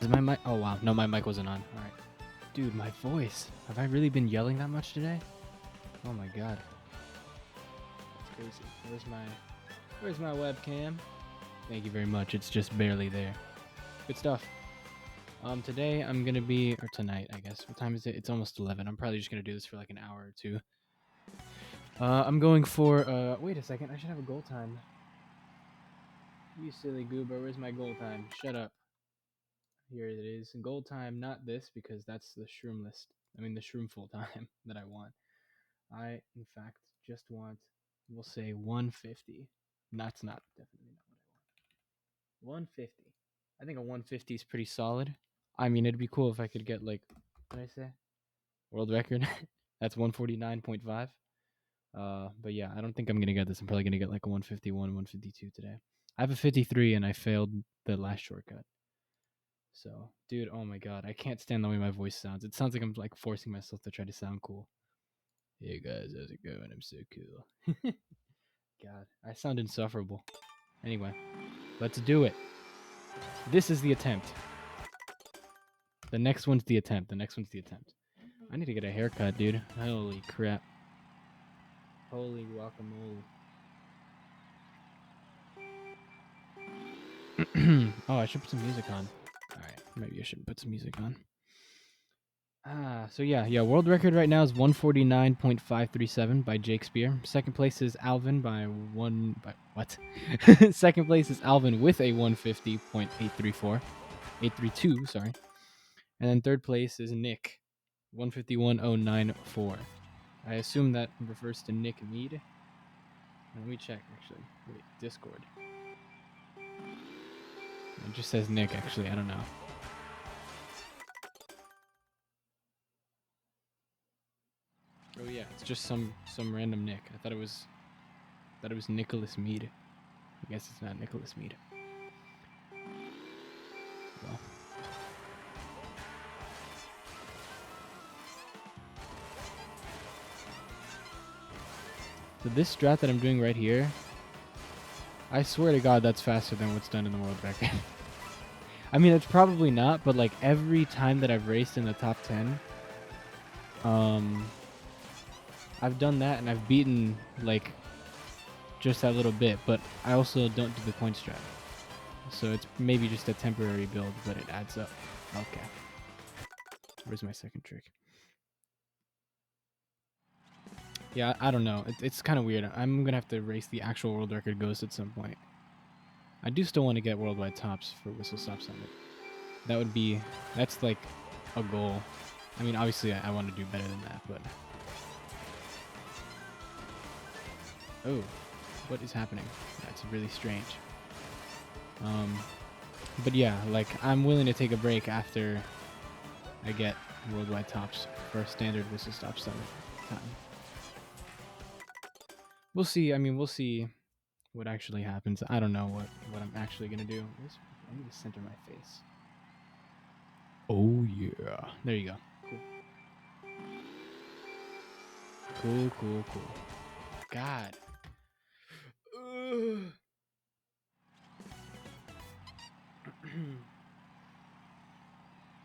Is my mic? Oh wow, no, my mic wasn't on. All right, dude, my voice. Have I really been yelling that much today? Oh my god, that's crazy. Where's my webcam? Thank you very much. It's just barely there. Good stuff. Today I'm gonna be, or tonight, I guess. What time is it? It's almost 11. I'm probably just gonna do this for like an hour or two. I'm going for. Wait a second. I should have a goal time. You silly goober. Where's my goal time? Shut up. Here it is. Goal time, not this, because that's the shroom list. I mean, the shroomful time that I want. I, in fact, just want, we'll say 150. That's not, definitely not what I want. 150. I think a 150 is pretty solid. I mean, it'd be cool if I could get, like, what did I say? World record. That's 149.5. But yeah, I don't think I'm going to get this. I'm probably going to get like a 151, 152 today. I have a 53 and I failed the last shortcut. So, dude, oh my god, I can't stand the way my voice sounds. It sounds like I'm like forcing myself to try to sound cool. Hey guys, how's it going? I'm so cool. God, I sound insufferable. Anyway, let's do it. This is the attempt. The next one's the attempt. I need to get a haircut, dude. Holy crap. Holy guacamole. Oh, I should put some music on. Alright, maybe I shouldn't put some music on. So yeah, world record right now is 149.537 by Jake Spear. Second place is Alvin by what? Second place is Alvin with a 150.832, sorry. And then third place is Nick, 151.094. I assume that refers to Nick Mead. Let me check actually. Wait, Discord. It just says Nick actually, I don't know. Oh yeah, it's just some random Nick. I thought it was Nicholas Mead. I guess it's not Nicholas Mead. Well. So this strat that I'm doing right here, I swear to God that's faster than what's done in the world record. I mean, it's probably not, but like every time that I've raced in the top 10, I've done that and I've beaten like just that little bit, but I also don't do the point strat. So it's maybe just a temporary build, but it adds up. Okay. Where's my second trick? Yeah, I don't know. It's kind of weird. I'm going to have to race the actual world record ghost at some point. I do still want to get worldwide tops for Whistle Stop Summit. That's like a goal. I mean, obviously I want to do better than that, but... Oh, what is happening? That's really strange. But yeah, like, I'm willing to take a break after I get worldwide tops for a standard Whistle Stop Summit time. We'll see. I mean, we'll see what actually happens. I don't know what I'm actually going to do. I need to center my face. Oh, yeah. There you go. Cool. God.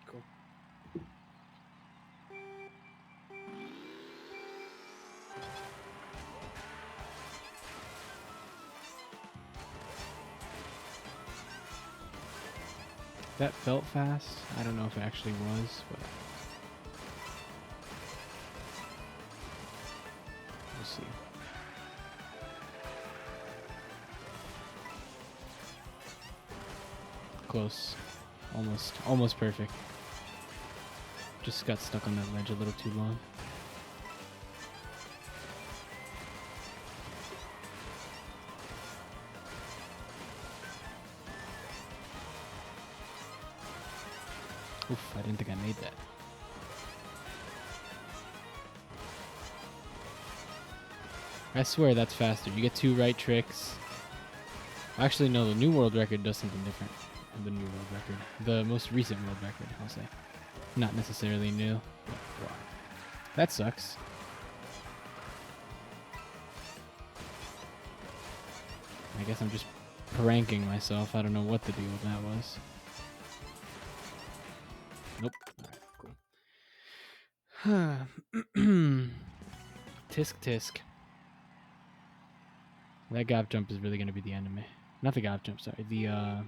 Cool. That felt fast. I don't know if it actually was, but we'll see. Close. Almost perfect. Just got stuck on that ledge a little too long. Oof, I didn't think I made that. I swear that's faster. You get 2 right tricks. Actually, no, the new world record does something different. The new world record. The most recent world record, I'll say. Not necessarily new. But, wow. That sucks. I guess I'm just pranking myself. I don't know what the deal with that was. Tisk tisk. That gap jump is really gonna be the end of me. Not the gap jump, sorry. The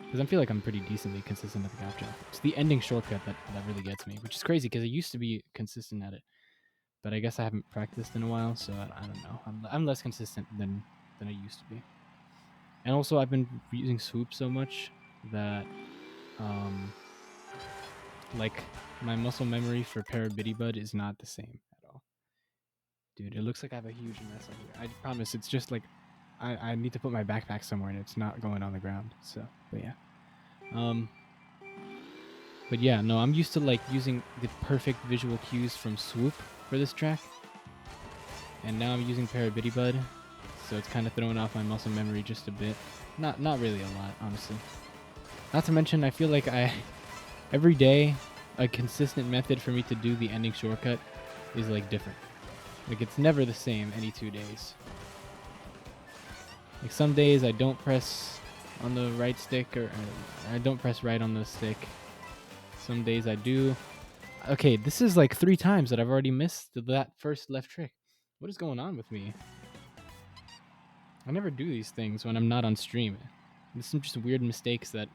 because I feel like I'm pretty decently consistent at the gap jump. It's the ending shortcut that really gets me, which is crazy because I used to be consistent at it, but I guess I haven't practiced in a while, so I don't know. I'm less consistent than I used to be. And also, I've been using swoop so much that like my muscle memory for Parabiddy is not the same at all. Dude, it looks like I have a huge mess up here. I promise, it's just like I need to put my backpack somewhere and it's not going on the ground. So, but yeah. But yeah, no, I'm used to like using the perfect visual cues from swoop for this track. And now I'm using Parabiddy, so it's kind of throwing off my muscle memory just a bit. Not really a lot, honestly. Not to mention, I feel like every day, a consistent method for me to do the ending shortcut is like different. Like it's never the same any 2 days. Like some days I don't press on the right stick, or I don't press right on the stick. Some days I do. Okay, this is like 3 times that I've already missed that first left trick. What is going on with me? I never do these things when I'm not on stream. There's some just weird mistakes that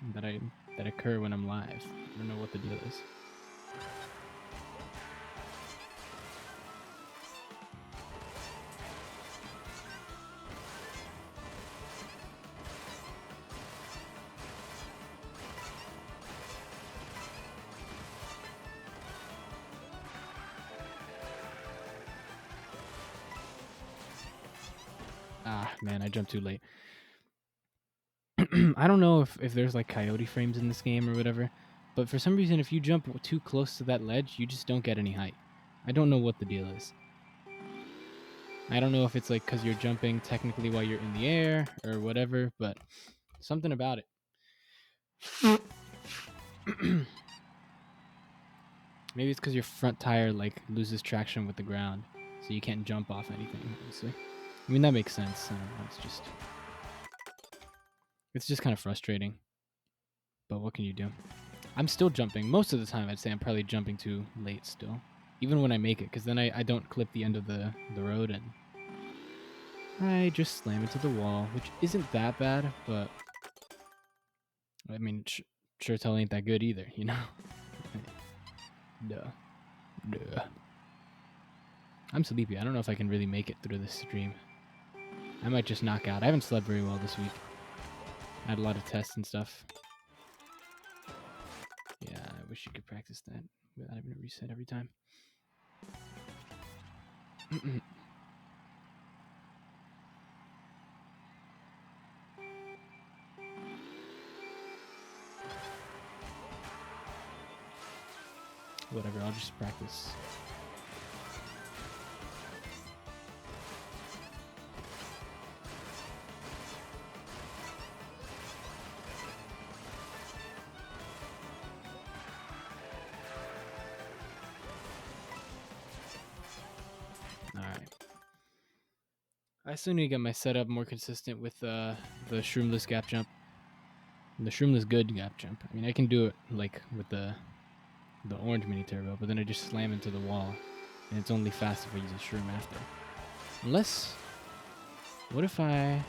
occur when I'm live. I don't know what the deal is. Ah, man, I jumped too late. I don't know if there's like coyote frames in this game or whatever, but for some reason, if you jump too close to that ledge, you just don't get any height. I don't know what the deal is. I don't know if it's like because you're jumping technically while you're in the air or whatever, but something about it. Maybe it's because your front tire like loses traction with the ground, so you can't jump off anything, obviously. I mean, that makes sense. I don't know, it's just kind of frustrating. But what can you do? I'm still jumping. Most of the time, I'd say I'm probably jumping too late still. Even when I make it, because then I don't clip the end of the road and I just slam into the wall, which isn't that bad, but I mean, sure tell ain't that good either, you know? Duh. I'm sleepy. I don't know if I can really make it through this stream. I might just knock out. I haven't slept very well this week. I had a lot of tests and stuff. Yeah, I wish you could practice that without having to reset every time. Whatever, I'll just practice. Alright. I still need to get my setup more consistent with the shroomless gap jump. The shroomless good gap jump. I mean, I can do it like with the orange mini turbo, but then I just slam into the wall, and it's only fast if I use a shroom after. Unless, what if I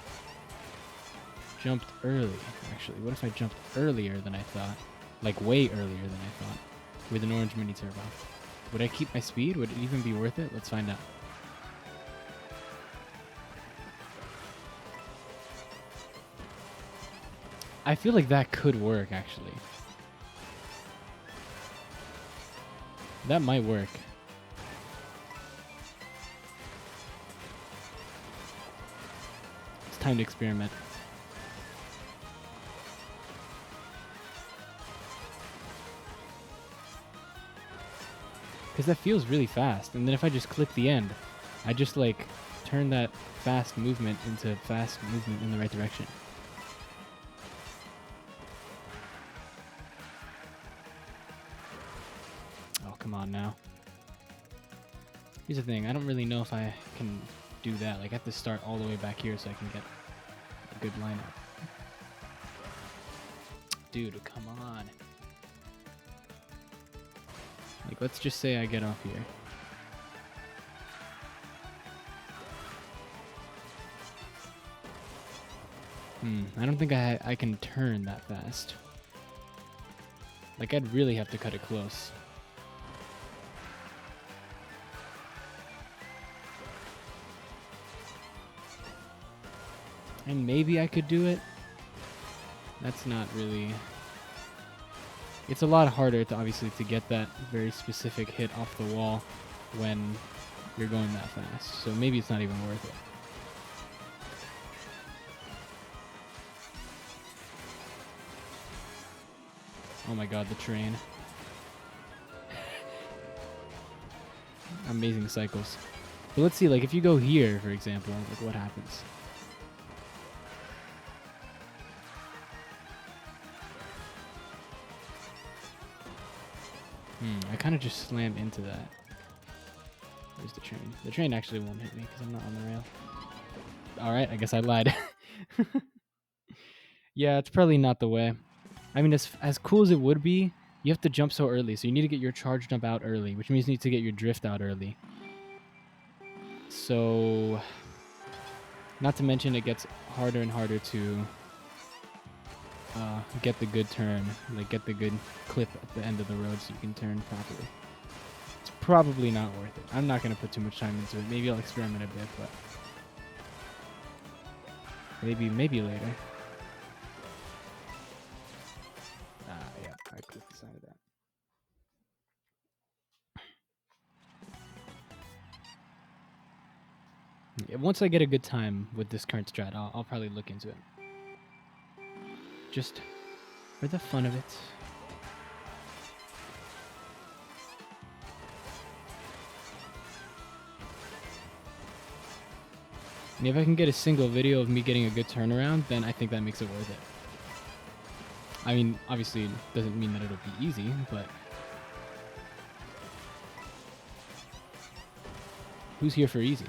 jumped early? Actually, what if I jumped earlier than I thought? Like way earlier than I thought, with an orange mini turbo. Would I keep my speed? Would it even be worth it? Let's find out. I feel like that could work, actually. That might work. It's time to experiment. Because that feels really fast, and then if I just clip the end, I just like turn that fast movement into fast movement in the right direction. Come on now. Here's the thing, I don't really know if I can do that. Like I have to start all the way back here so I can get a good lineup. Dude, come on. Like, let's just say I get off here. I don't think I can turn that fast. Like, I'd really have to cut it close. And maybe I could do it. That's not really... It's a lot harder to obviously to get that very specific hit off the wall when you're going that fast. So maybe it's not even worth it. Oh my god, the train. Amazing cycles. But let's see, like if you go here, for example, like what happens? I kind of just slammed into that. Where's the train? The train actually won't hit me because I'm not on the rail. Alright, I guess I lied. Yeah, it's probably not the way. I mean, as cool as it would be, you have to jump so early. So you need to get your charge jump out early, which means you need to get your drift out early. So, not to mention it gets harder and harder to get the good turn, like get the good clip at the end of the road so you can turn properly. It's probably not worth it. I'm not going to put too much time into it. Maybe I'll experiment a bit, but maybe later. Yeah, I clicked the side of that. Yeah, once I get a good time with this current strat, I'll probably look into it. Just for the fun of it. And if I can get a single video of me getting a good turnaround, then I think that makes it worth it. I mean, obviously, it doesn't mean that it'll be easy, but who's here for easy?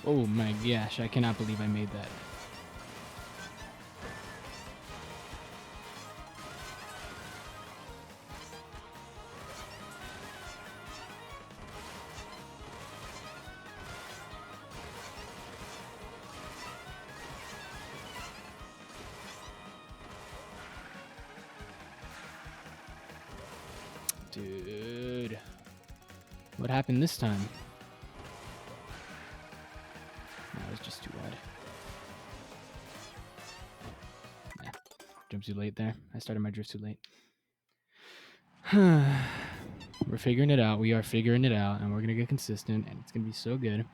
Oh my gosh, I cannot believe I made that. Dude. What happened this time? That was just too wide. Yeah. Jumped too late there. I started my drift too late. We're figuring it out. We are figuring it out, and we're going to get consistent, and it's going to be so good.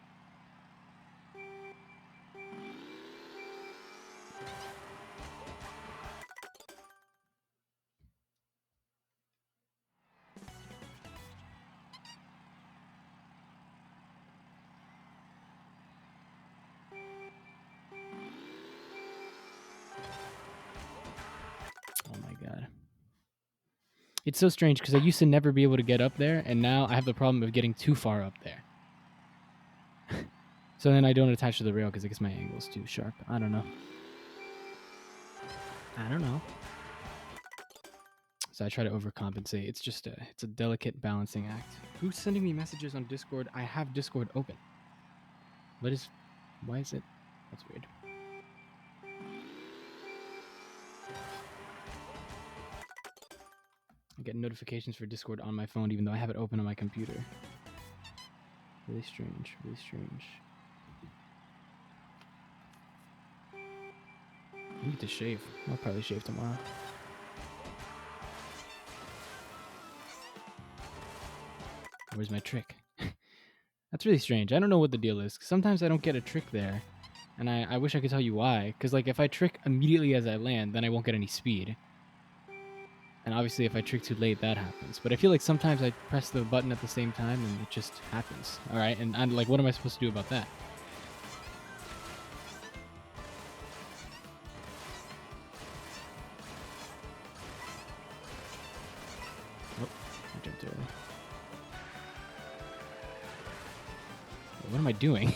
It's so strange because I used to never be able to get up there, and now I have the problem of getting too far up there. So then I don't attach to the rail because it gets my angles too sharp. I don't know. So I try to overcompensate. It's just it's a delicate balancing act. Who's sending me messages on Discord? I have Discord open. Why is it? That's weird. I get notifications for Discord on my phone even though I have it open on my computer. Really strange, really strange. I need to shave. I'll probably shave tomorrow. Where's my trick? That's really strange. I don't know what the deal is. Sometimes I don't get a trick there. And I wish I could tell you why. Because like if I trick immediately as I land, then I won't get any speed. And obviously if I trick too late, that happens. But I feel like sometimes I press the button at the same time and it just happens. Alright, and I'm like, what am I supposed to do about that? Oh, I jumped early. What am I doing?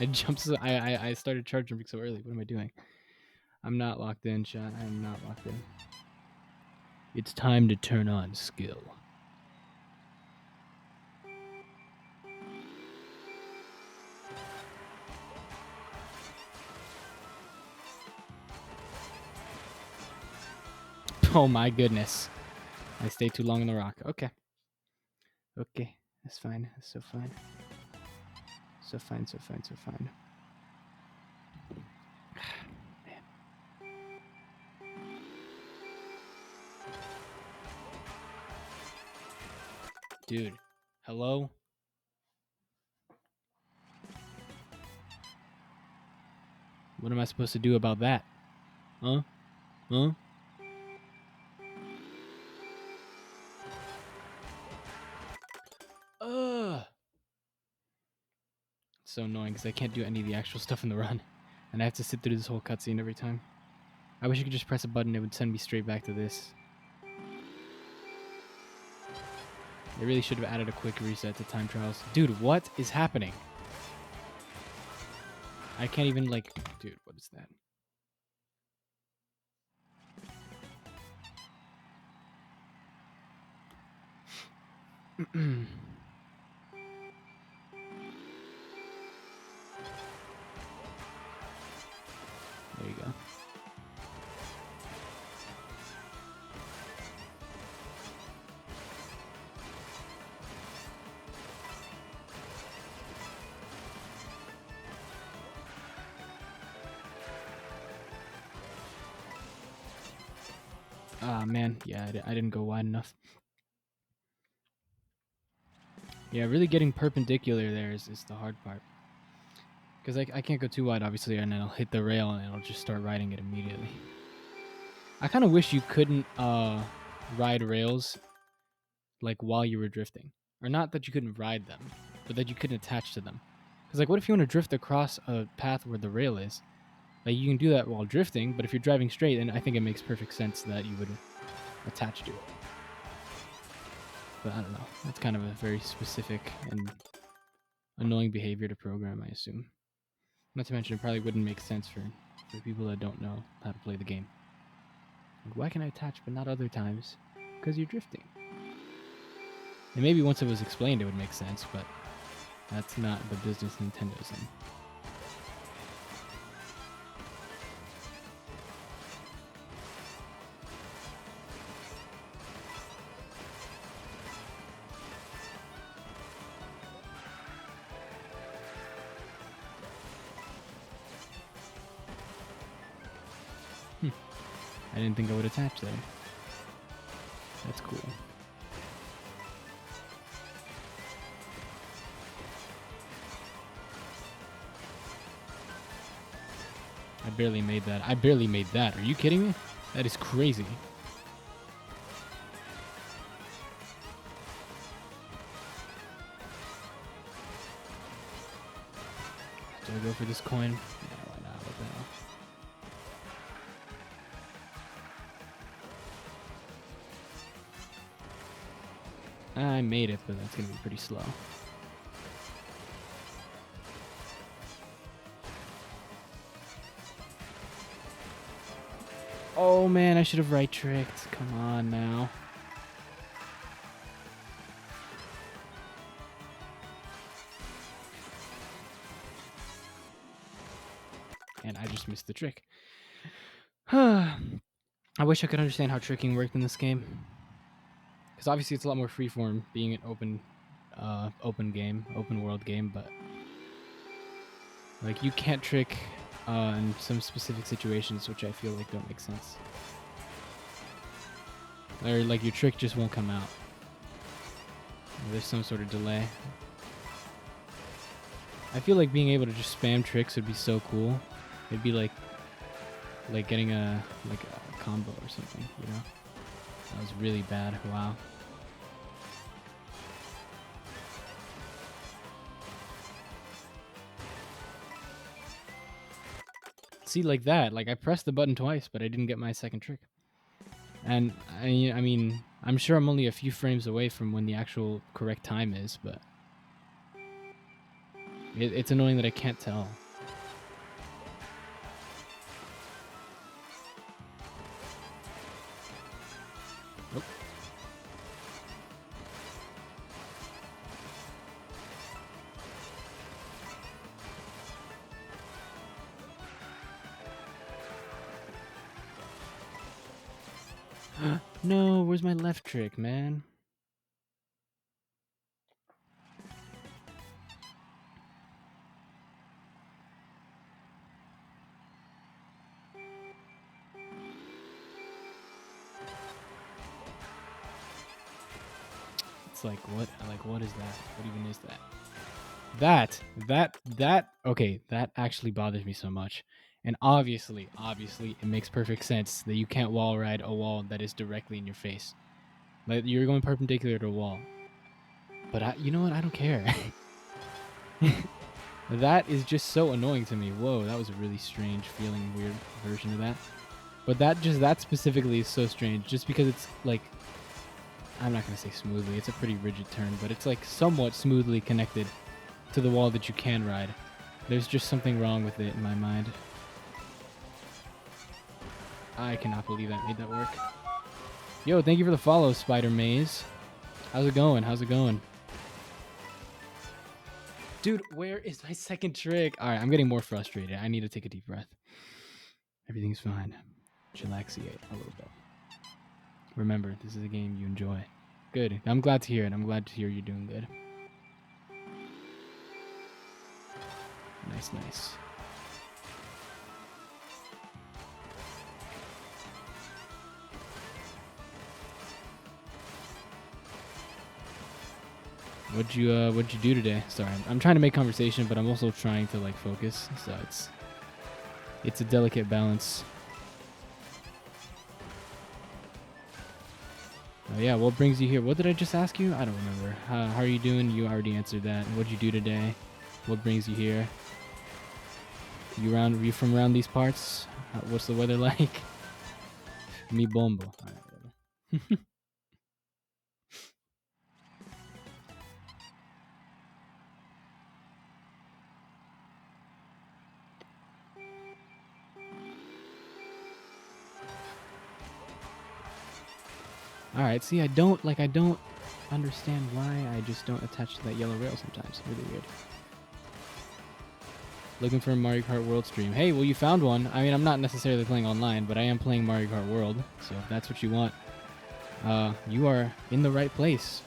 I jumped. I started charging so early. What am I doing? I'm not locked in, chat. I am not locked in. It's time to turn on skill. Oh my goodness. I stay too long on the rock. Okay. Okay. That's fine. That's so fine. So fine, so fine, so fine. Man. Dude. Hello? What am I supposed to do about that? Huh? Huh? Ugh. It's so annoying because I can't do any of the actual stuff in the run. And I have to sit through this whole cutscene every time. I wish you could just press a button. It would send me straight back to this. They really should have added a quick reset to time trials. Dude, what is happening? I can't even, like... Dude, what is that? There you go. Ah, man. Yeah, I didn't go wide enough. Yeah, really getting perpendicular there is the hard part. Because I can't go too wide, obviously, and then I'll hit the rail and it'll just start riding it immediately. I kind of wish you couldn't ride rails like while you were drifting. Or not that you couldn't ride them, but that you couldn't attach to them. Because like, what if you want to drift across a path where the rail is? Like, you can do that while drifting, but if you're driving straight, then I think it makes perfect sense that you would attach to it. But I don't know. That's kind of a very specific and annoying behavior to program, I assume. Not to mention, it probably wouldn't make sense for people that don't know how to play the game. Like, why can I attach but not other times? Because you're drifting. And maybe once it was explained, it would make sense, but that's not the business Nintendo's in. I didn't think I would attach there. That's cool. I barely made that. I barely made that. Are you kidding me? That is crazy. Do I go for this coin? Yeah, why not? What the hell? I made it, but that's going to be pretty slow. Oh man, I should have right tricked. Come on now. And I just missed the trick. I wish I could understand how tricking worked in this game. Because obviously it's a lot more freeform being an open world game, but like you can't trick in some specific situations, which I feel like don't make sense. Or like your trick just won't come out. Or there's some sort of delay. I feel like being able to just spam tricks would be so cool. It'd be like getting a combo or something, you know? That was really bad. Wow. See, like that. Like, I pressed the button twice, but I didn't get my second trick. And, I mean, I'm sure I'm only a few frames away from when the actual correct time is, but... It's annoying that I can't tell. Nope. No, where's my left trick, man? It's like what is that? What even is that? That okay, that actually bothers me so much. And obviously, it makes perfect sense that you can't wall ride a wall that is directly in your face. Like you're going perpendicular to a wall. But you know what? I don't care. That is just so annoying to me. Whoa, that was a really strange feeling, weird version of that. But that specifically is so strange, just because it's like, I'm not gonna say smoothly. It's a pretty rigid turn, but it's like somewhat smoothly connected to the wall that you can ride. There's just something wrong with it in my mind. I cannot believe that made that work. Yo, thank you for the follow, Spider Maze. How's it going? How's it going? Dude, where is my second trick? All right, I'm getting more frustrated. I need to take a deep breath. Everything's fine. Chillaxiate a little bit. Remember, this is a game you enjoy. Good. I'm glad to hear it. I'm glad to hear you're doing good. Nice, nice. What'd you do today? Sorry, I'm trying to make conversation, but I'm also trying to like focus. So it's a delicate balance. Oh yeah, what brings you here? What did I just ask you? I don't remember. How are you doing? You already answered that. What'd you do today? What brings you here? You from around these parts? What's the weather like? Mi bombo. All right, whatever. All right, see, I don't understand why I just don't attach to that yellow rail sometimes. Really weird. Looking for a Mario Kart World stream. Hey, well, you found one. I mean, I'm not necessarily playing online, but I am playing Mario Kart World. So if that's what you want, you are in the right place.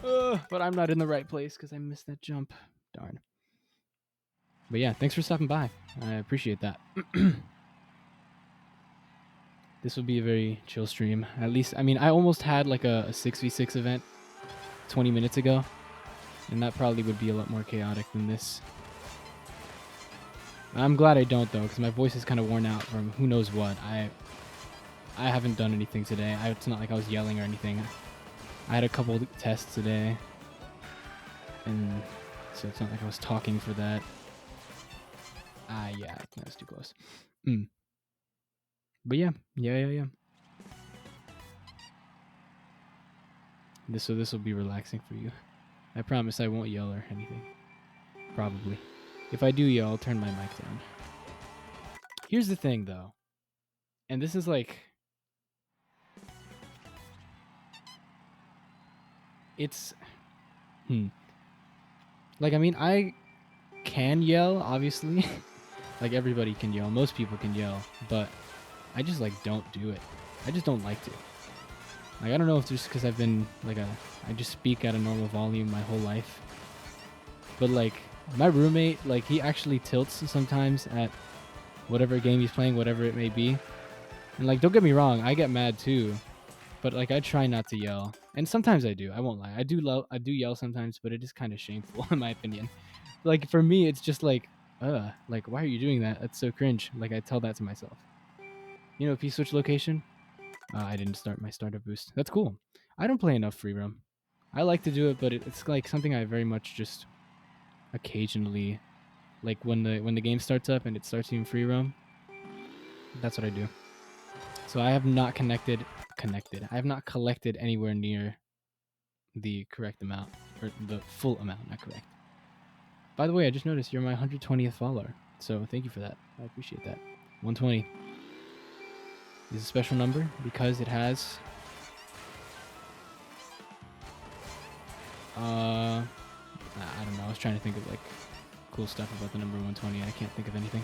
But I'm not in the right place because I missed that jump. Darn. But yeah, thanks for stopping by. I appreciate that. This will be a very chill stream. At least, I mean, I almost had like a 6v6 event 20 minutes ago. And that probably would be a lot more chaotic than this. I'm glad I don't, though, because my voice is kind of worn out from who knows what. I haven't done anything today. It's not like I was yelling or anything. I had a couple tests today. And so it's not like I was talking for that. Yeah, that was too close. But yeah. This will be relaxing for you. I promise I won't yell or anything. Probably. If I do yell, I'll turn my mic down. Here's the thing, though. And this is like... It's... Like, I mean, I can yell, obviously. Like, everybody can yell. Most people can yell. But I just, like, don't do it. I just don't like to. Like, I don't know if it's just because I've been, like, I just speak at a normal volume my whole life. But, like, my roommate, like, he actually tilts sometimes at whatever game he's playing, whatever it may be. And, like, don't get me wrong, I get mad too. But, like, I try not to yell. And sometimes I do. I won't lie. I do yell sometimes, but it is kind of shameful, in my opinion. Like, for me, it's just like, like, why are you doing that? That's so cringe. Like, I tell that to myself. You know, if you switch location... I didn't start my startup boost. That's cool. I don't play enough free roam. I like to do it, but it's like something I very much just occasionally, like when the game starts up and it starts in free roam. That's what I do. So I have not connected. I have not collected anywhere near the correct amount, or the full amount, not correct. By the way, I just noticed you're my 120th follower, so thank you for that. I appreciate that. 120 is a special number because it has I don't know. I was trying to think of like cool stuff about the number 120. I can't think of anything.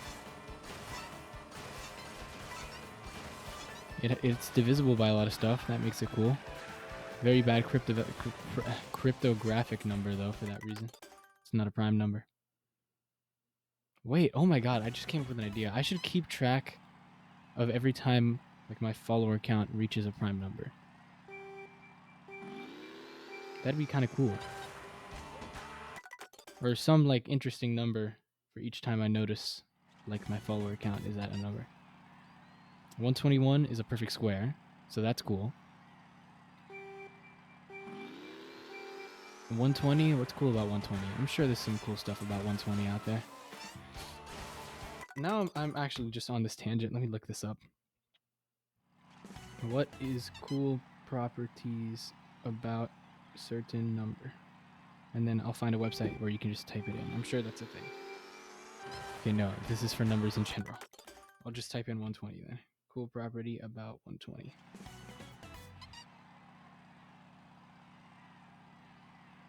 It's divisible by a lot of stuff. That makes it cool. Very bad cryptographic number though for that reason. It's not a prime number. Wait, oh my god, I just came up with an idea. I should keep track of every time like my follower count reaches a prime number. That'd be kind of cool. Or some like interesting number for each time I notice like my follower count is at a number. 121 is a perfect square, so that's cool. 120, what's cool about 120? I'm sure there's some cool stuff about 120 out there. Now I'm actually just on this tangent. Let me look this up. What is cool properties about certain number? And then I'll find a website where you can just type it in. I'm sure that's a thing. Okay, no, this is for numbers in general. I'll just type in 120 then. Cool property about 120.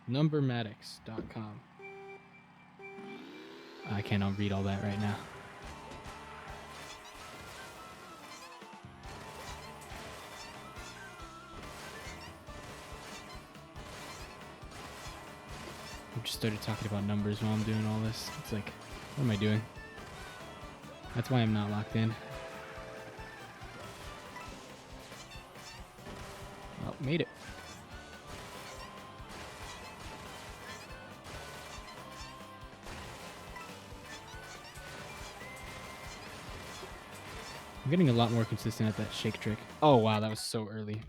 Numbermatics.com. I cannot read all that right now. I just started talking about numbers while I'm doing all this. It's like, what am I doing? That's why I'm not locked in. Oh, made it. I'm getting a lot more consistent at that shake trick. Oh, wow, that was so early.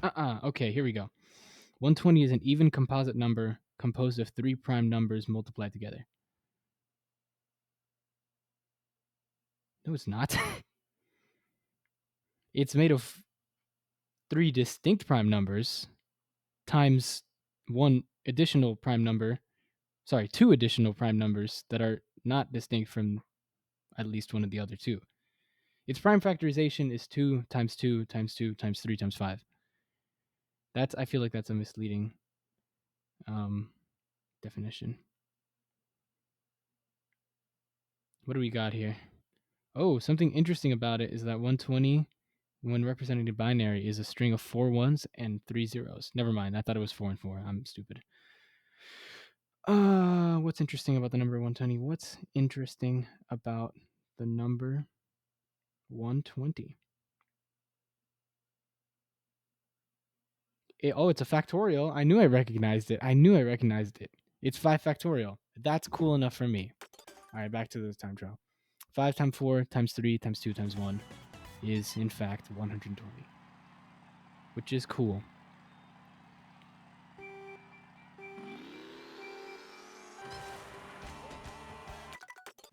Okay, here we go. 120 is an even composite number composed of 3 prime numbers multiplied together. No, it's not. It's made of 3 distinct prime numbers times 2 additional prime numbers that are not distinct from at least one of the other 2. Its prime factorization is 2 times 2 times 2 times 3 times 5. I feel like that's a misleading definition. What do we got here? Oh, something interesting about it is that 120, when represented in binary, is a string of 4 ones and 3 zeros. Never mind, I thought it was 4 and 4. I'm stupid. What's interesting about the number 120? What's interesting about the number 120? It's a factorial. I knew I recognized it. It's 5 factorial. That's cool enough for me. All right, back to the time trial. 5 times 4 times 3 times 2 times 1 is, in fact, 120. Which is cool.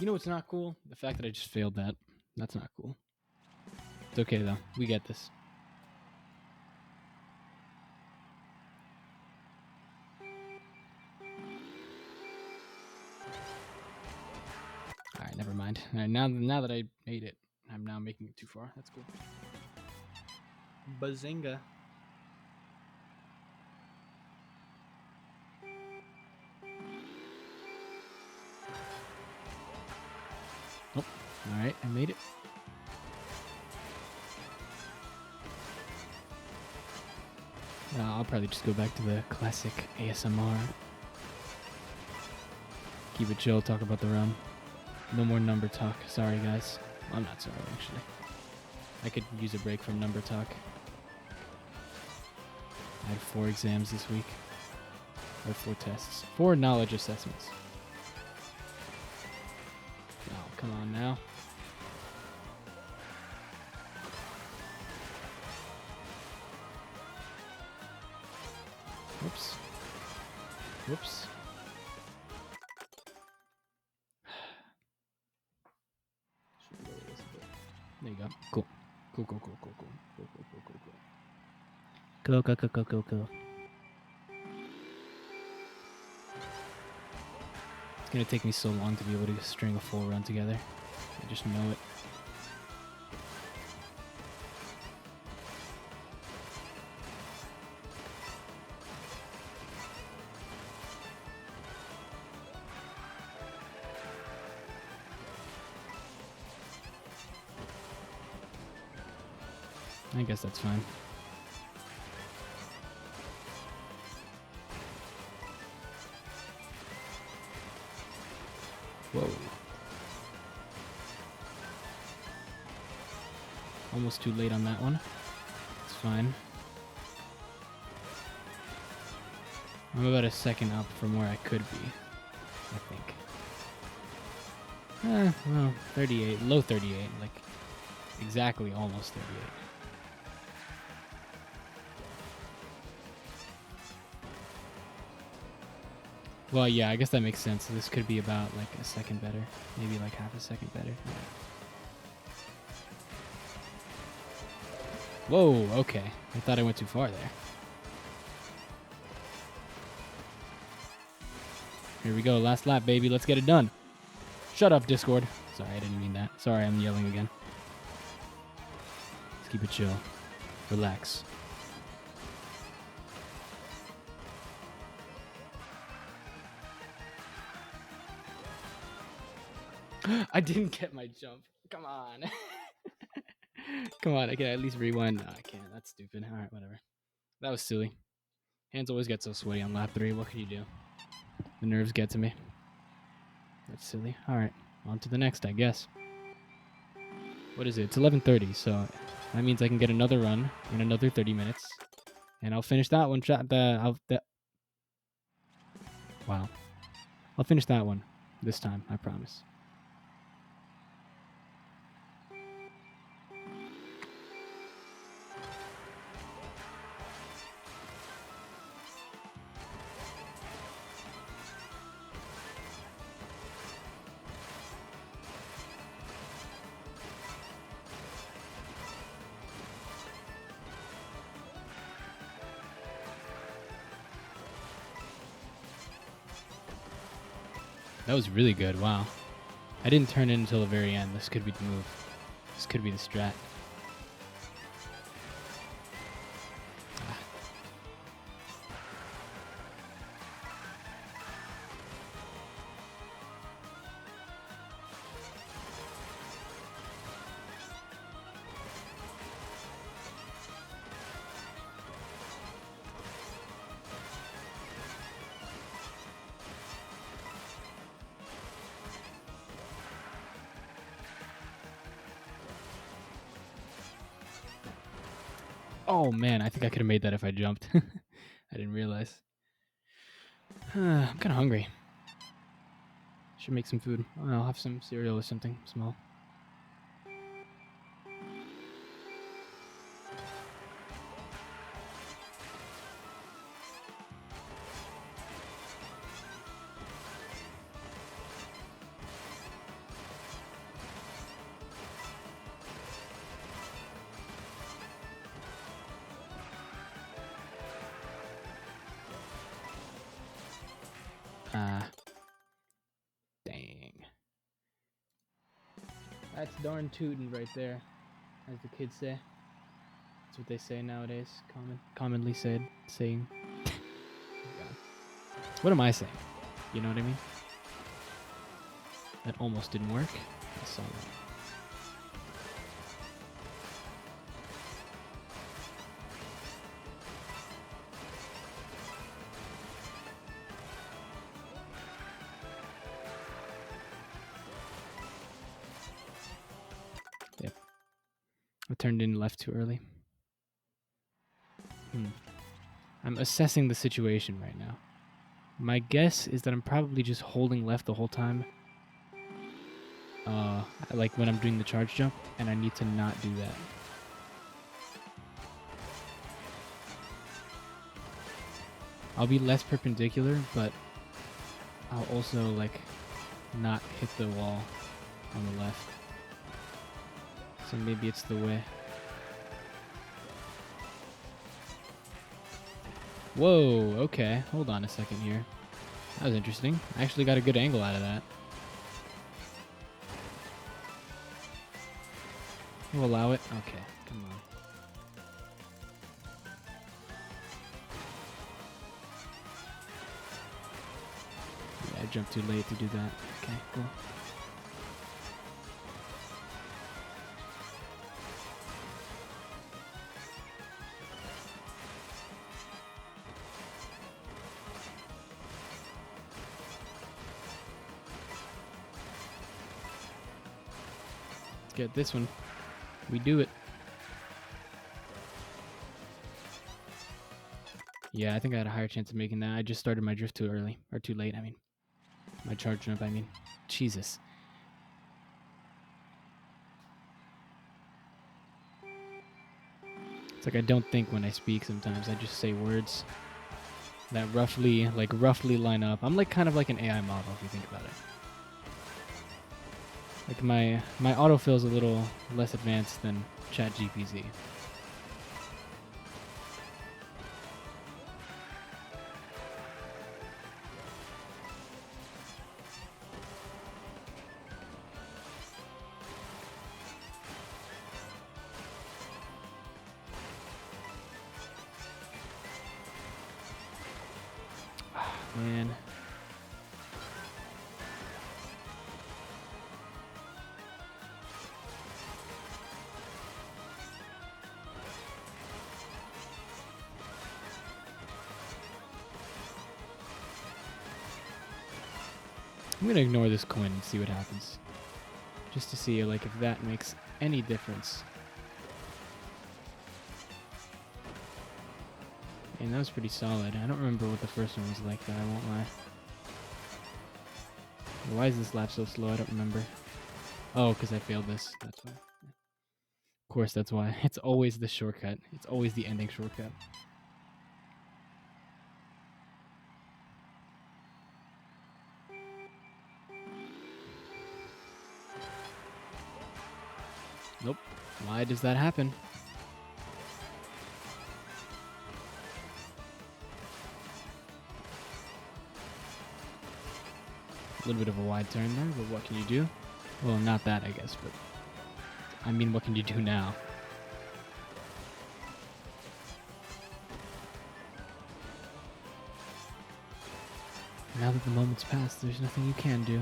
You know what's not cool? The fact that I just failed that. That's not cool. It's okay, though. We get this. Alright, never mind. Alright, now that I made it, I'm now making it too far. That's cool. Bazinga. Oh, alright, I made it. I'll probably just go back to the classic ASMR. Keep it chill, talk about the run. No more number talk. Sorry, guys. I'm not sorry, actually. I could use a break from number talk. I had 4 exams this week. Or 4 tests. 4 knowledge assessments. Oh, come on now. Whoops. Whoops. There you go. Cool. Cool. It's gonna take me so long to be able to string a full run together. I just know it. I guess that's fine. Whoa. Almost too late on that one. It's fine. I'm about a second up from where I could be, I think. Well, 38, low 38, like exactly almost 38. Well, yeah, I guess that makes sense. This could be about like a second better, maybe like half a second better. Whoa, okay. I thought I went too far there. Here we go, last lap, baby. Let's get it done. Shut up, Discord. Sorry, I didn't mean that. Sorry, I'm yelling again. Let's keep it chill. Relax. I didn't get my jump. Come on. Come on, I can at least rewind. No, I can't. That's stupid. All right, whatever. That was silly. Hands always get so sweaty on lap 3. What can you do? The nerves get to me. That's silly. All right, on to the next, I guess. What is it? It's 11:30, so that means I can get another run in another 30 minutes, and I'll finish that one. Wow. I'll finish that one this time, I promise. That was really good. Wow. I didn't turn in until the very end. This could be the move. This could be the strat. Oh man, I think I could have made that if I jumped. I didn't realize. I'm kind of hungry. Should make some food. I'll have some cereal or something small. Dang. That's darn tootin' right there, as the kids say. That's what they say nowadays. Commonly saying. God. What am I saying? You know what I mean? That almost didn't work. I saw that. Yep. I turned in left too early. I'm assessing the situation right now. My guess is that I'm probably just holding left the whole time. Like when I'm doing the charge jump, and I need to not do that. I'll be less perpendicular, but I'll also like not hit the wall on the left. So maybe it's the way. Whoa, okay. Hold on a second here. That was interesting. I actually got a good angle out of that. We'll allow it. Okay, come on. Yeah, I jumped too late to do that. Okay, cool. Let's get this one. We do it. Yeah, I think I had a higher chance of making that. I just started my drift too early. Or too late, I mean. My charge jump, I mean. Jesus. It's like I don't think when I speak sometimes. I just say words that roughly line up. I'm like kind of like an AI model if you think about it. Like my autofill's a little less advanced than ChatGPT. Man. I'm gonna ignore this coin and see what happens. Just to see like if that makes any difference. And that was pretty solid. I don't remember what the first one was like though, I won't lie. Why is this lap so slow? I don't remember. Oh, because I failed this. That's why. Of course, that's why. It's always the shortcut. It's always the ending shortcut. Nope. Why does that happen? A little bit of a wide turn there, but what can you do? Well, not that, I guess, but... I mean, what can you do now? Now that the moment's passed, there's nothing you can do.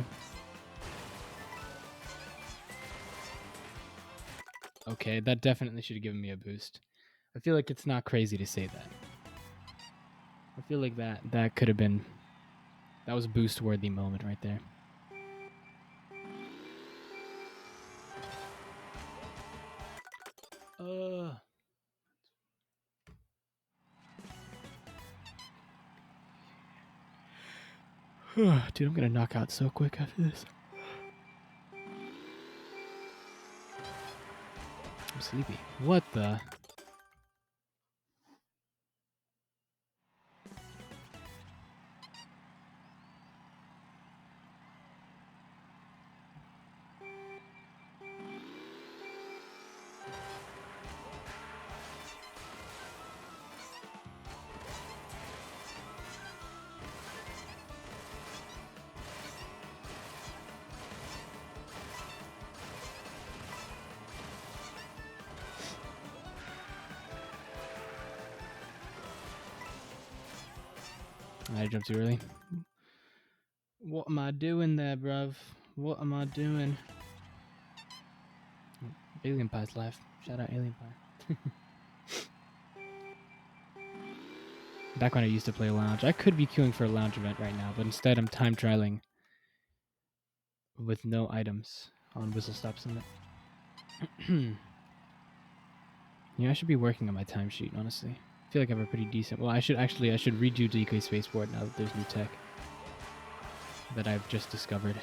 Okay, that definitely should have given me a boost. I feel like it's not crazy to say that. I feel like that could have been... That was a boost-worthy moment right there. Dude, I'm gonna knock out so quick after this. I'm sleepy. What the? I jumped too early. What am I doing there, bruv? What am I doing? Alien Pie's live. Shout out Alien Pie. Back when I used to play lounge, I could be queuing for a lounge event right now, but instead I'm time trialing with no items on Whistlestop Summit. Yeah, I should be working on my timesheet, honestly. I feel like I have a pretty decent... Well, I should redo DK Spaceport now that there's new tech that I've just discovered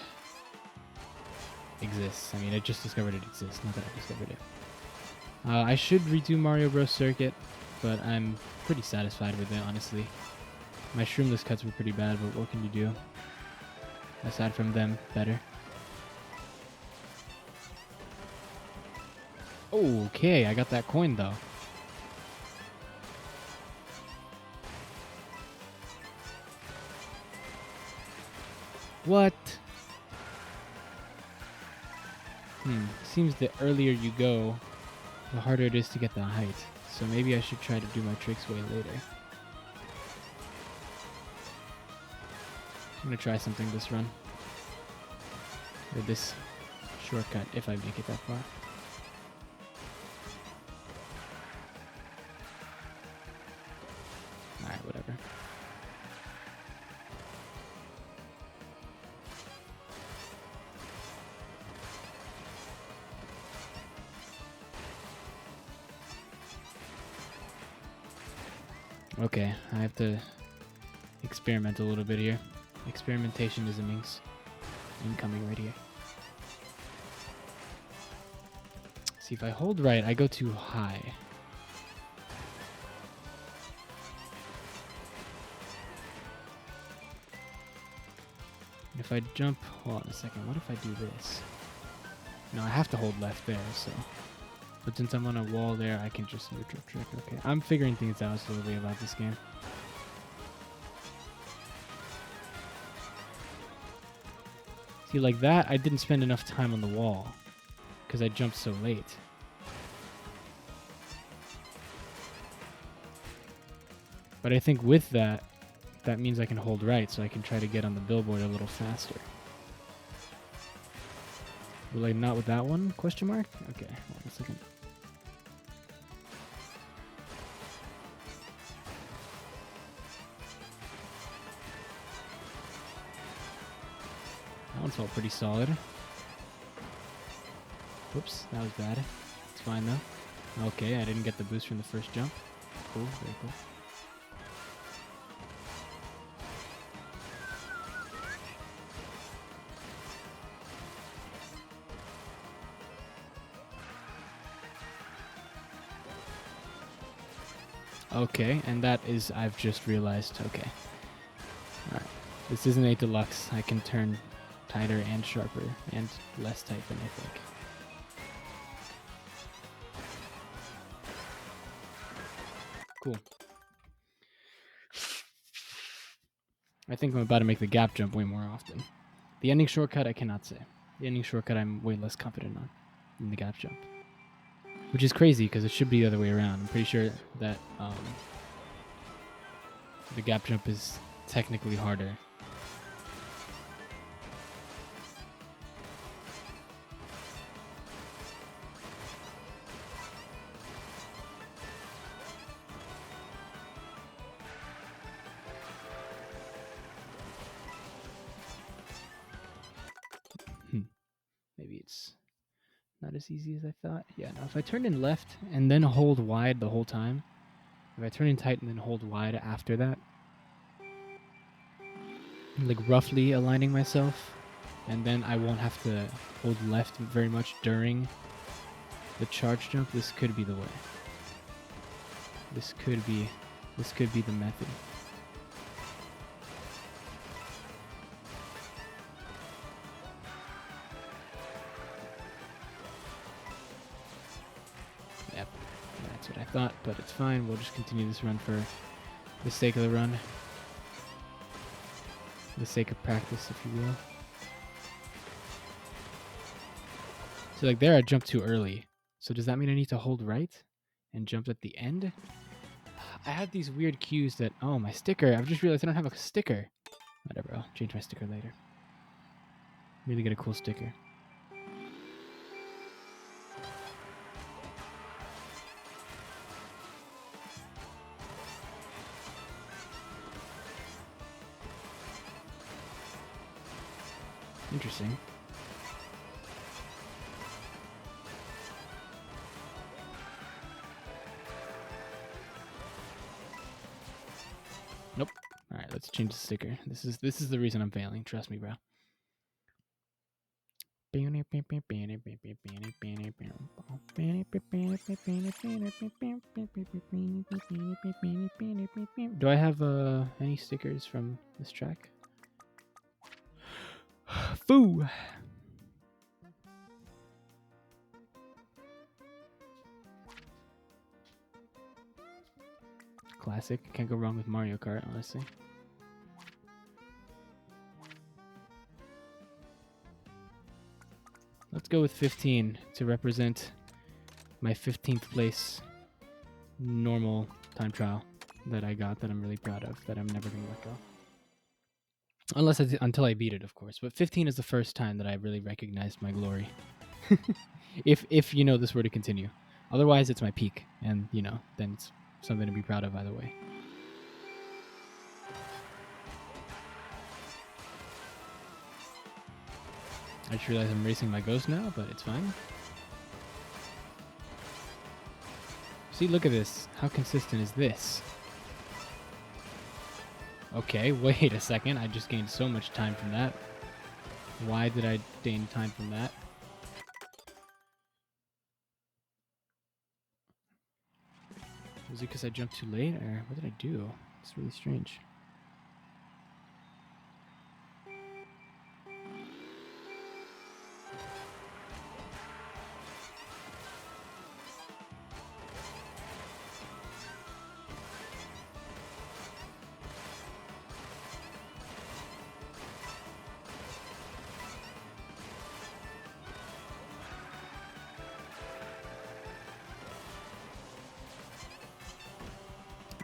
exists. I mean, I just discovered it exists, not that I discovered it. I should redo Mario Bros. Circuit, but I'm pretty satisfied with it, honestly. My shroomless cuts were pretty bad, but what can you do? Aside from them, better. Okay, I got that coin, though. What? Seems the earlier you go, the harder it is to get the height. So maybe I should try to do my tricks way later. I'm gonna try something this run. With this shortcut, if I make it that far. Alright, whatever. Okay, I have to experiment a little bit here. Experimentation is incoming right here. See, if I hold right, I go too high. If I jump, hold on a second, what if I do this? No, I have to hold left there, so. But since I'm on a wall there, I can just neutral trick. Okay, I'm figuring things out slowly about this game. See, like that, I didn't spend enough time on the wall because I jumped so late. But I think with that, that means I can hold right, so I can try to get on the billboard a little faster. Will I not with that one? Question mark? Okay, hold on a second. That one felt pretty solid. Whoops, that was bad. It's fine though. Okay, I didn't get the boost from the first jump. Cool, very cool. Okay, and that is, I've just realized, okay. Alright, this isn't a deluxe. I can turn tighter and sharper and less tight than I think. Cool. I think I'm about to make the gap jump way more often. The ending shortcut, I cannot say. The ending shortcut, I'm way less confident on than the gap jump. Which is crazy, because it should be the other way around. I'm pretty sure that the gap jump is technically harder. Maybe it's not as easy as I thought. Yeah, no, if I turn in left and then hold wide the whole time, if I turn in tight and then hold wide after that, like roughly aligning myself, and then I won't have to hold left very much during the charge jump, this could be the way. This could be the method. Yep, that's what I thought, but it's fine. We'll just continue this run for the sake of the run. For the sake of practice, if you will. So like there I jumped too early. So does that mean I need to hold right and jump at the end? I have these weird cues that, oh, my sticker. I've just realized I don't have a sticker. Whatever, I'll change my sticker later. Really get a cool sticker. Interesting. Nope. All right, let's change the sticker. This is the reason I'm failing. Trust me, bro. Do I have any stickers from this track? Foo! Classic. Can't go wrong with Mario Kart, honestly. Let's go with 15 to represent my 15th place normal time trial that I got that I'm really proud of, that I'm never going to let go. Until I beat it, of course. But 15 is the first time that I really recognized my glory. if this were to continue. Otherwise, it's my peak. And, then it's something to be proud of either way. I just realized I'm racing my ghost now, but it's fine. See, look at this. How consistent is this? Okay, wait a second. I just gained so much time from that. Why did I gain time from that? Was it because I jumped too late, or what did I do? It's really strange.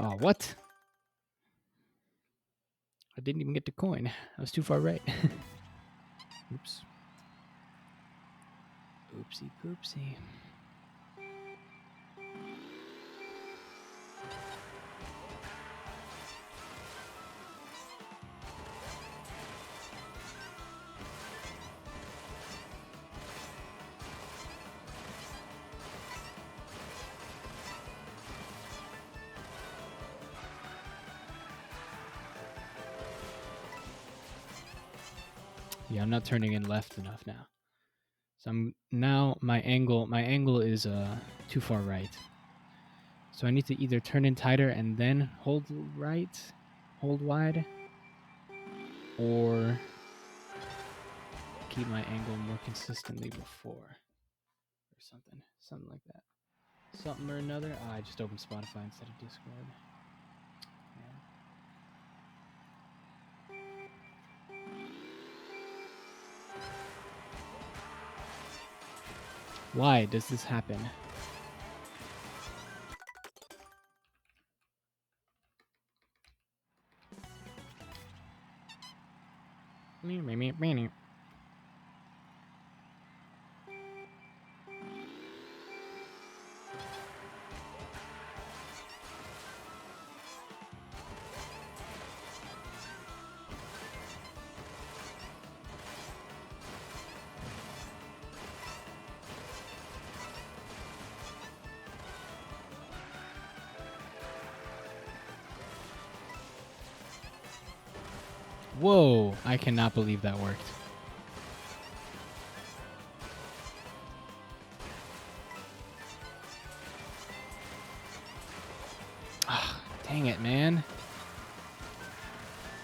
Oh, what? I didn't even get the coin. I was too far right. Oops. Oopsie poopsie. Yeah, I'm not turning in left enough now. So my angle is too far right. So I need to either turn in tighter and then hold right, hold wide, or keep my angle more consistently before, or something like that. Something or another. I just opened Spotify instead of Discord. Why does this happen? Whoa, I cannot believe that worked. Ah, dang it, man.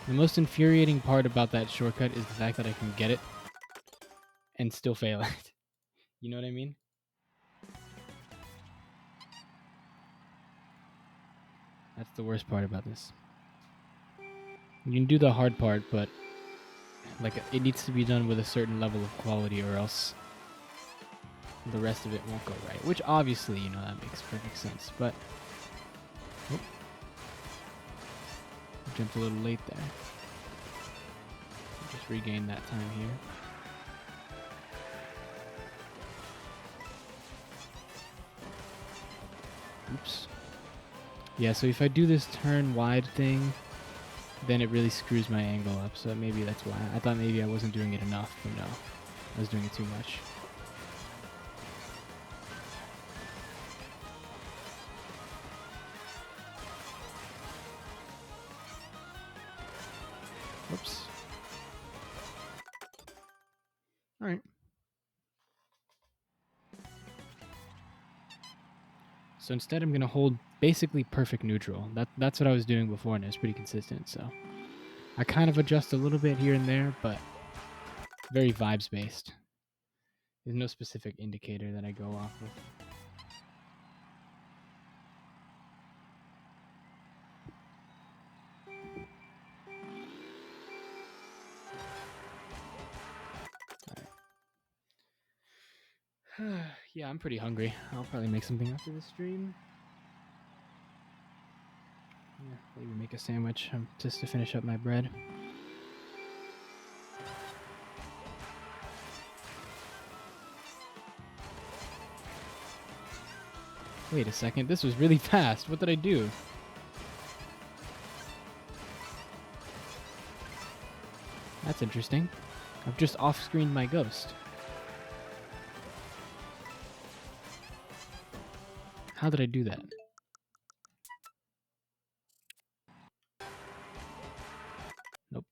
The most infuriating part about that shortcut is the fact that I can get it and still fail it. You know what I mean? That's the worst part about this. You can do the hard part, but it needs to be done with a certain level of quality, or else the rest of it won't go right. Which obviously, that makes perfect sense. But I jumped a little late there. Just regain that time here. Oops. Yeah, so if I do this turn wide thing, then it really screws my angle up. So maybe that's why. I thought maybe I wasn't doing it enough, but no. I was doing it too much. Whoops. All right. So instead I'm going to hold basically perfect neutral. That's what I was doing before, and it was pretty consistent. So I kind of adjust a little bit here and there, but very vibes based. There's no specific indicator that I go off of. Yeah, I'm pretty hungry. I'll probably make something after the stream. Yeah, maybe make a sandwich just to finish up my bread. Wait a second, this was really fast. What did I do? That's interesting. I've just off-screened my ghost. How did I do that? Nope.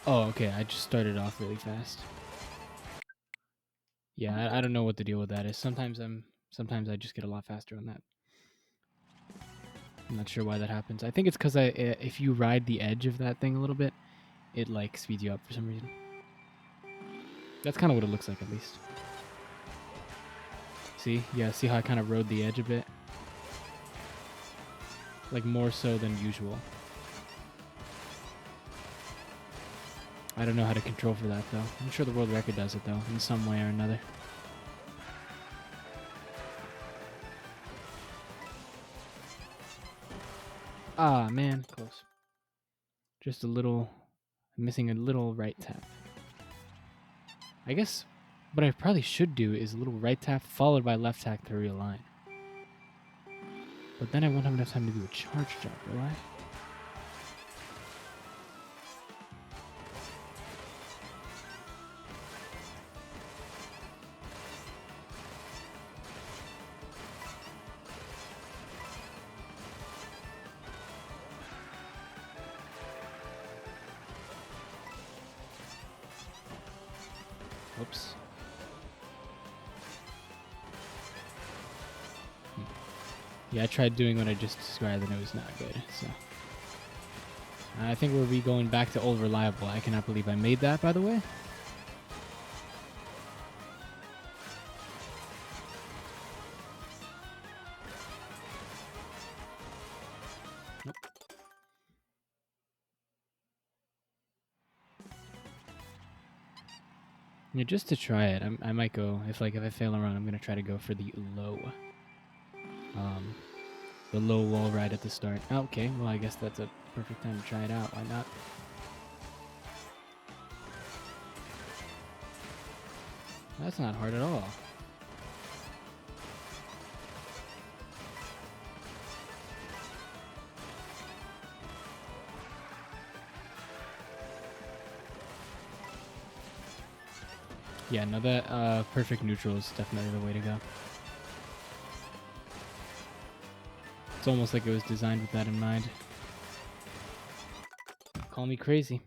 Oh, okay, I just started off really fast. Yeah, I don't know what the deal with that is. Sometimes I just get a lot faster on that. I'm not sure why that happens. I think it's because if you ride the edge of that thing a little bit, it like speeds you up for some reason. That's kind of what it looks like, at least. See? Yeah, see how I kind of rode the edge a bit? Like more so than usual. I don't know how to control for that, though. I'm sure the world record does it, though, in some way or another. Ah, man, close. Just a little... I'm missing a little right tap. I guess what I probably should do is a little right tap followed by left tap to realign. But then I won't have enough time to do a charge jump, will I? Oops. Yeah, I tried doing what I just described and it was not good, so... I think we'll be going back to old reliable. I cannot believe I made that, by the way. Nope. Yeah, just to try it, I might go, if I fail around, I'm going to try to go for the low. The low wall right at the start. Oh, okay, well I guess that's a perfect time to try it out. Why not? That's not hard at all. Yeah, no, that perfect neutral is definitely the way to go. It's almost like it was designed with that in mind. Call me crazy.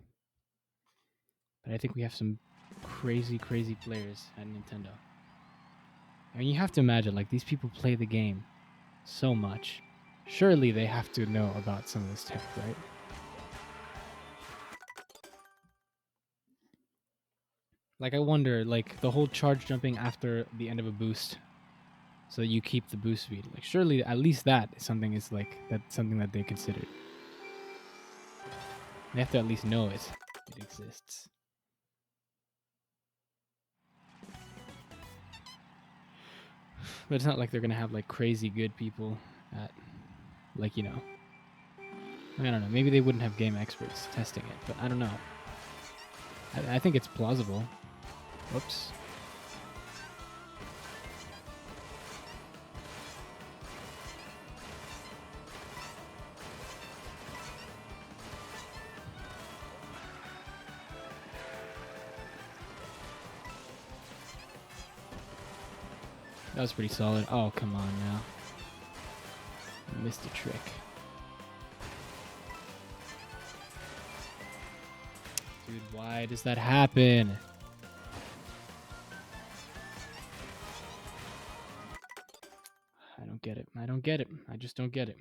But I think we have some crazy, crazy players at Nintendo. I mean, you have to imagine, like, these people play the game so much. Surely they have to know about some of this tech, right? Like, I wonder, like, the whole charge jumping after the end of a boost so that you keep the boost speed. Like, surely at least that is something that they considered. They have to at least know it exists. But it's not like they're gonna have like crazy good people at, like, you know, I don't know. Maybe they wouldn't have game experts testing it, but I don't know. I think it's plausible. Whoops. That was pretty solid. Oh, come on now. Missed a trick. Dude, why does that happen? I don't get it. I don't get it. I just don't get it.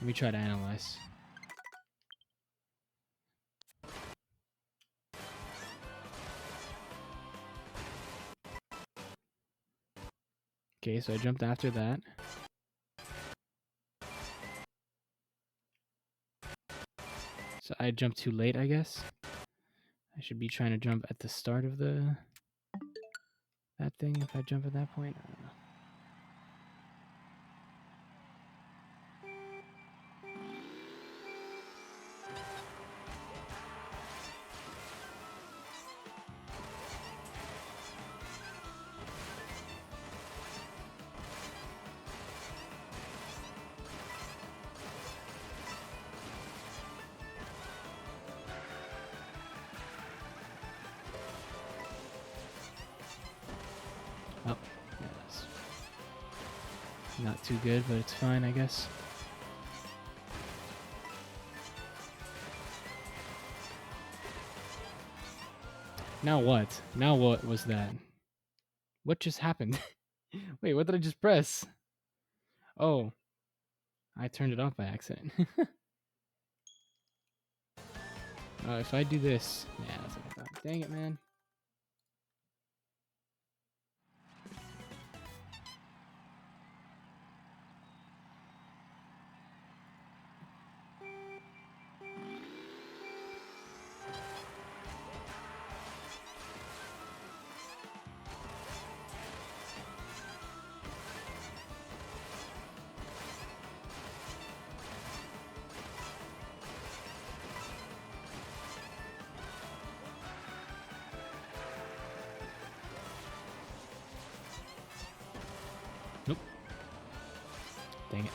Let me try to analyze. Okay, so I jumped after that. So I jumped too late, I guess. I should be trying to jump at the start of that thing if I jump at that point. I don't know. Oh, yeah, that's not too good, but it's fine, I guess. Now what? Now what was that? What just happened? Wait, what did I just press? Oh, I turned it off by accident. If I do this... Yeah, that's what I thought. Dang it, man. Nope. Dang it.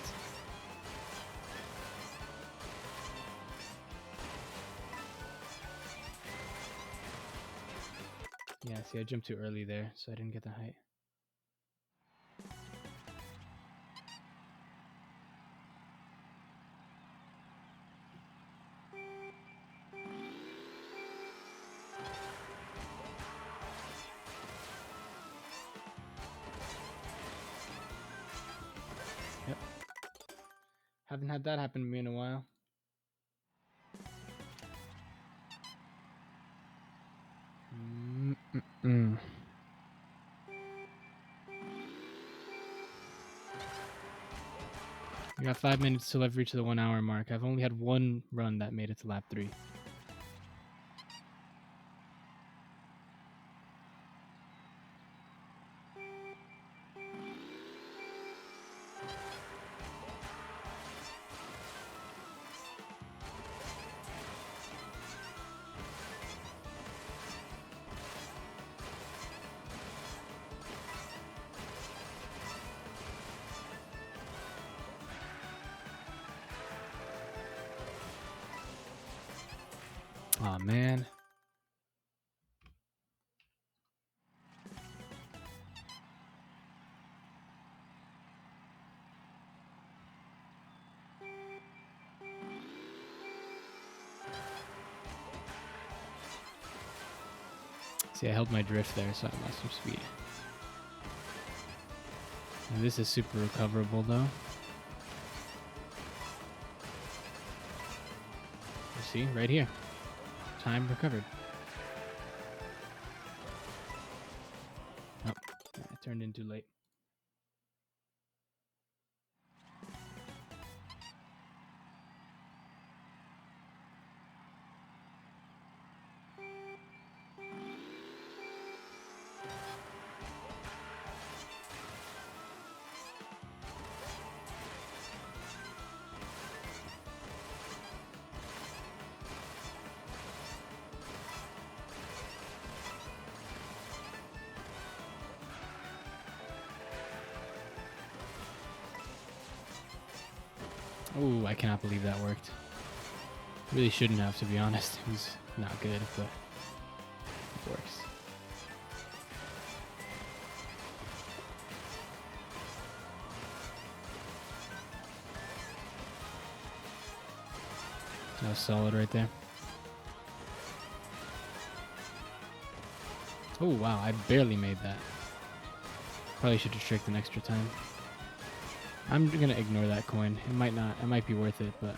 Yeah, see, I jumped too early there, so I didn't get the height. Yep. Haven't had that happen to me in a while. I got 5 minutes till I've reached the 1 hour mark. I've only had one run that made it to lap 3. Aw, man. See, I held my drift there, so I lost some speed. And this is super recoverable, though. You see, right here. Time recovered. Oh, I turned in too late. Ooh, I cannot believe that worked. Really shouldn't have, to be honest. It was not good, but it works. That was solid right there. Oh, wow, I barely made that. Probably should have tricked an extra time. I'm gonna ignore that coin. It might not. It might be worth it, but...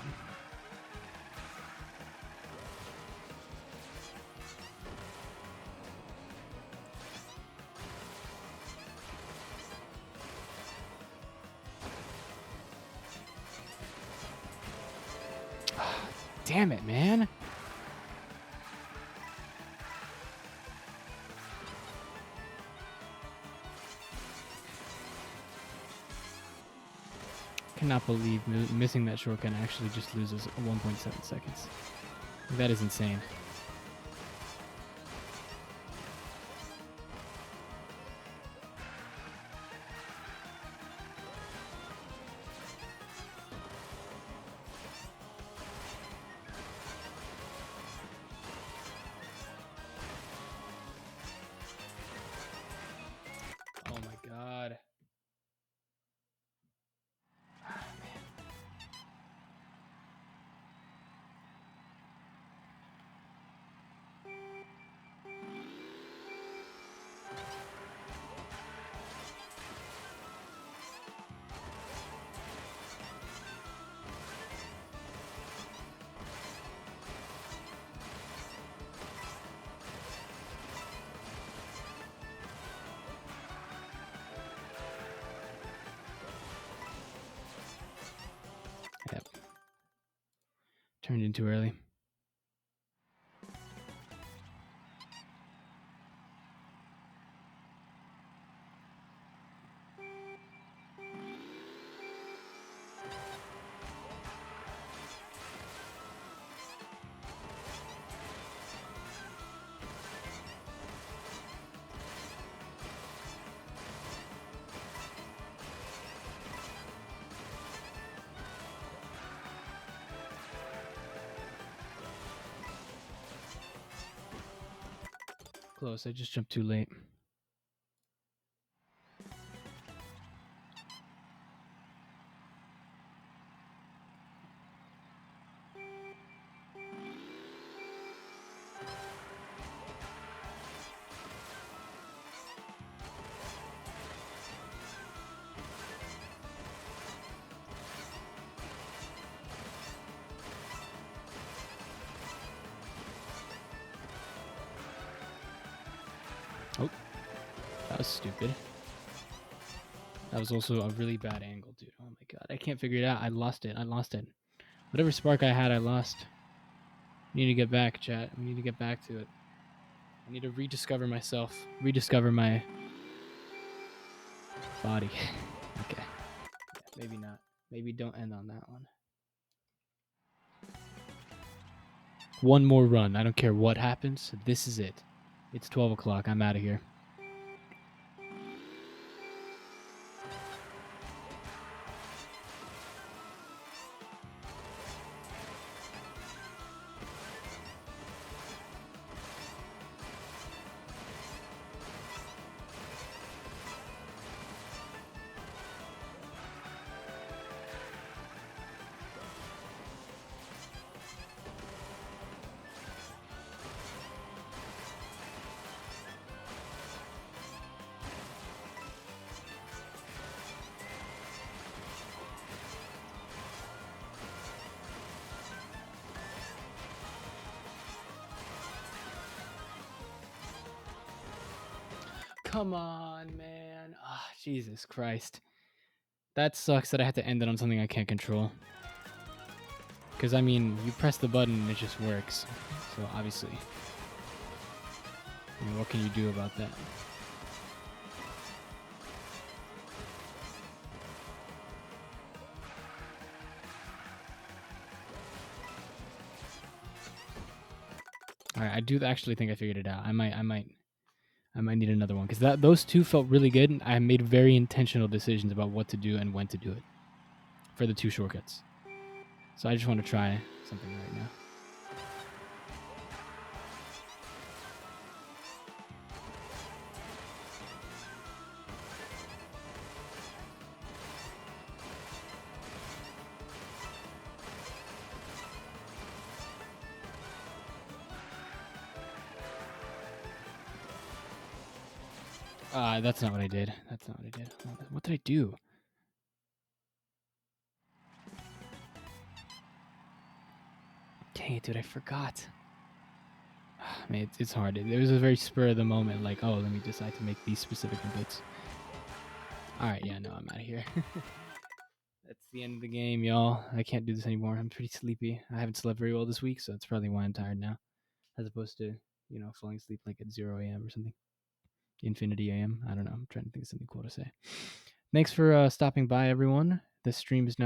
damn it, man. Cannot believe missing that shortcut actually just loses 1.7 seconds. That is insane. Oh my god. Yep. Turned in too early. Close. I just jumped too late. Oh, that was stupid. That was also a really bad angle, dude. Oh my god, I can't figure it out. I lost it. Whatever spark I had, I lost. I need to get back, chat. I need to get back to it. I need to rediscover myself. Rediscover my body. Okay. Yeah, maybe not. Maybe don't end on that one. One more run. I don't care what happens. This is it. It's 12 o'clock. I'm out of here. Come on, man. Ah, Jesus Christ. That sucks that I have to end it on something I can't control. Because, I mean, you press the button and it just works. So, obviously. I mean, what can you do about that? Alright, I do actually think I figured it out. I might need another one. Because those two felt really good. I made very intentional decisions about what to do and when to do it. For the two shortcuts. So I just want to try something right now. That's not what I did. That's not what I did. What did I do? Dang it, dude, I forgot. I mean, it's hard. It was a very spur of the moment, like, oh, let me decide to make these specific inputs. Alright, yeah, no, I'm out of here. That's the end of the game, y'all. I can't do this anymore. I'm pretty sleepy. I haven't slept very well this week, so that's probably why I'm tired now. As opposed to, falling asleep like at 0 a.m. or something. Infinity a.m. I don't know. I'm trying to think of something cool to say. Thanks for stopping by, everyone. This stream is now